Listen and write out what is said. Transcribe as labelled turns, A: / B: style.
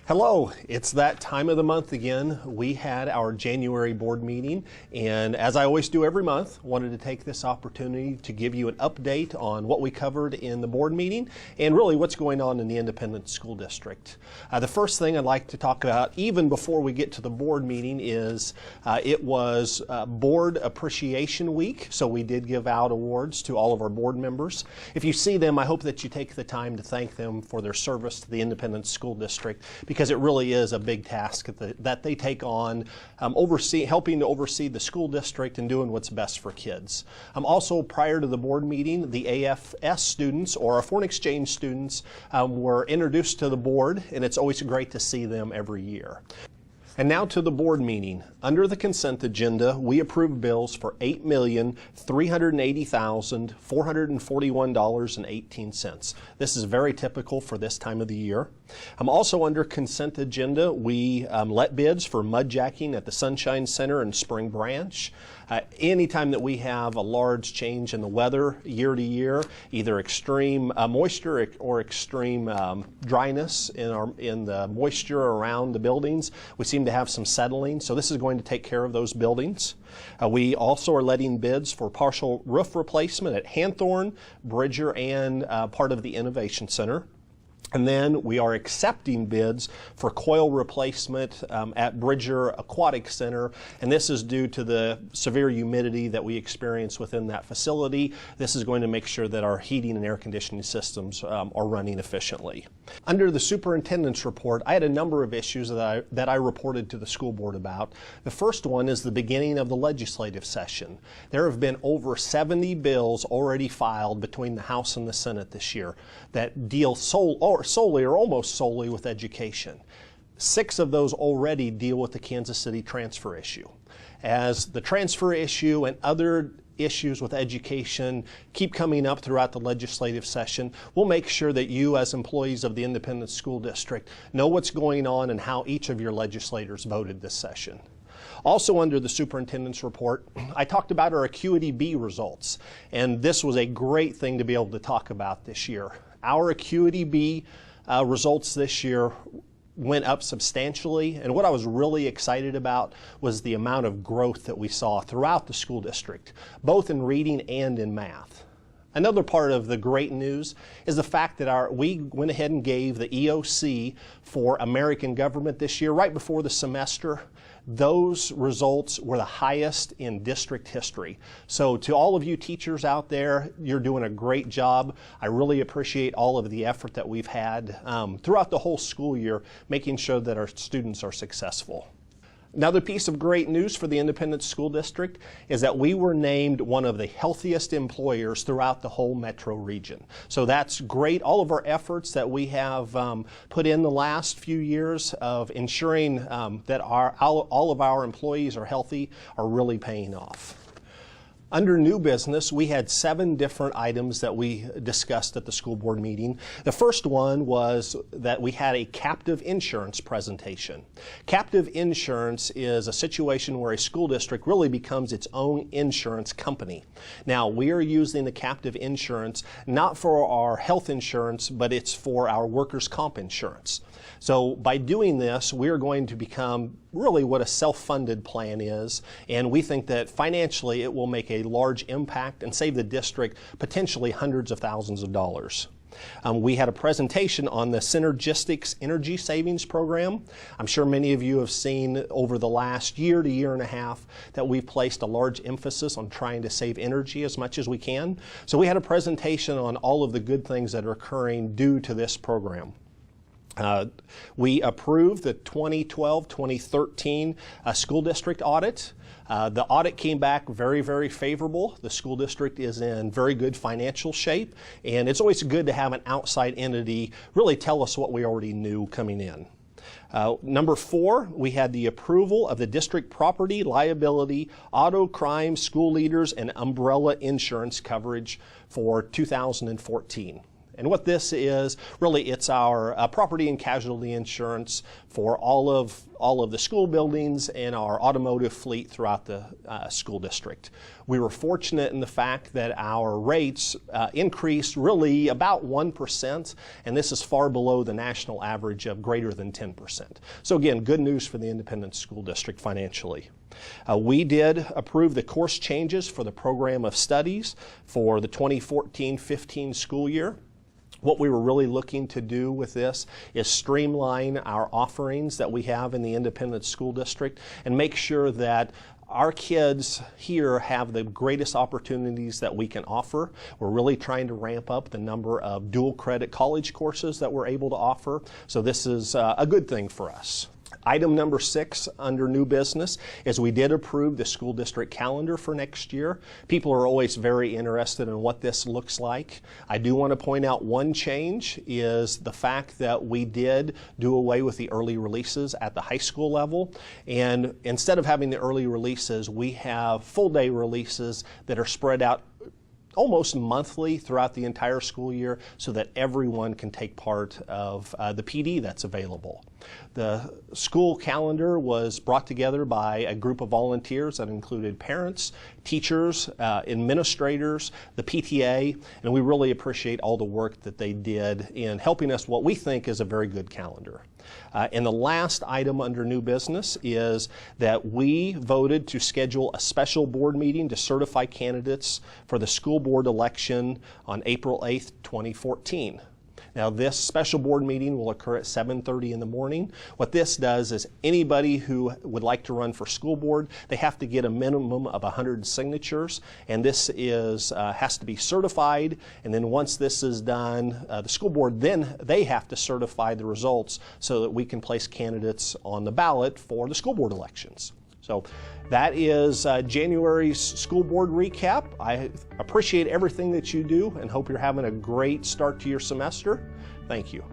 A: Hello, it's that time of the month again. We had our January board meeting, and as I always do every month, wanted to take this opportunity to give you an update on what we covered in the board meeting and really what's going on in the Independent School District. The first thing I'd like to talk about, even before we get to the board meeting, is it was Board Appreciation Week, so we did give out awards to all of our board members. If you see them, I hope that you take the time to thank them for their service to the Independent School District, because it really is a big task that they take on, helping to oversee the school district and doing what's best for kids. Also, prior to the board meeting, the AFS students, or our foreign exchange students, were introduced to the board, and it's always great to see them every year. And now to the board meeting. Under the consent agenda, we approved bills for $8,380,441.18. This is very typical for this time of the year. Also under consent agenda, we let bids for mud jacking at the Sunshine Center in Spring Branch. Anytime that we have a large change in the weather year to year, either extreme moisture or extreme dryness in the moisture around the buildings, we seem to have some settling, so this is going to take care of those buildings. We also are letting bids for partial roof replacement at Hanthorne, Bridger, and part of the Innovation Center. And then we are accepting bids for coil replacement at Bridger Aquatic Center, and this is due to the severe humidity that we experience within that facility. This is going to make sure that our heating and air conditioning systems are running efficiently. Under the superintendent's report, I had a number of issues that I reported to the school board about. The first one is the beginning of the legislative session. There have been over 70 bills already filed between the House and the Senate this year that deal solely or almost solely with education. 6 of those already deal with the Kansas City transfer issue. As the transfer issue and other issues with education keep coming up throughout the legislative session, we'll make sure that you as employees of the Independent School District know what's going on and how each of your legislators voted this session. Also under the superintendent's report, I talked about our Acuity B results, and this was a great thing to be able to talk about this year. Our Acuity B results this year went up substantially, and what I was really excited about was the amount of growth that we saw throughout the school district, both in reading and in math. Another part of the great news is the fact that we went ahead and gave the EOC for American government this year, right before the semester. Those results were the highest in district history. So to all of you teachers out there, you're doing a great job. I really appreciate all of the effort that we've had throughout the whole school year, making sure that our students are successful. Another piece of great news for the Independent School District is that we were named one of the healthiest employers throughout the whole metro region. So that's great. All of our efforts that we have put in the last few years of ensuring that all of our employees are healthy are really paying off. Under new business, we had 7 different items that we discussed at the school board meeting. The first one was that we had a captive insurance presentation. Captive insurance is a situation where a school district really becomes its own insurance company. Now, we are using the captive insurance not for our health insurance, but it's for our workers' comp insurance. So by doing this, we're going to become really what a self-funded plan is, and we think that financially it will make a large impact and save the district potentially hundreds of thousands of dollars. We had a presentation on the Synergistics Energy Savings Program. I'm sure many of you have seen over the last year to year and a half that we've placed a large emphasis on trying to save energy as much as we can. So we had a presentation on all of the good things that are occurring due to this program. We approved the 2012-2013 school district audit. The audit came back very, very favorable. The school district is in very good financial shape, and it's always good to have an outside entity really tell us what we already knew coming in. Number 4, we had the approval of the district property, liability, auto, crime, school leaders, and umbrella insurance coverage for 2014. And what this is, really it's our property and casualty insurance for all of the school buildings and our automotive fleet throughout the school district. We were fortunate in the fact that our rates increased really about 1%, and this is far below the national average of greater than 10%. So again, good news for the Independent School District financially. We did approve the course changes for the program of studies for the 2014-15 school year. What we were really looking to do with this is streamline our offerings that we have in the Independent School District and make sure that our kids here have the greatest opportunities that we can offer. We're really trying to ramp up the number of dual credit college courses that we're able to offer, so this is a good thing for us. Item number 6 under new business is we did approve the school district calendar for next year. People are always very interested in what this looks like. I do want to point out one change is the fact that we did do away with the early releases at the high school level, and instead of having the early releases, we have full day releases that are spread out almost monthly throughout the entire school year so that everyone can take part of the PD that's available. The school calendar was brought together by a group of volunteers that included parents, teachers, administrators, the PTA, and we really appreciate all the work that they did in helping us what we think is a very good calendar. And the last item under new business is that we voted to schedule a special board meeting to certify candidates for the school board election on April 8th, 2014. Now this special board meeting will occur at 7:30 in the morning. What this does is anybody who would like to run for school board, they have to get a minimum of 100 signatures, and this is has to be certified, and then once this is done, the school board, then they have to certify the results so that we can place candidates on the ballot for the school board elections. So that is January's school board recap. I appreciate everything that you do and hope you're having a great start to your semester. Thank you.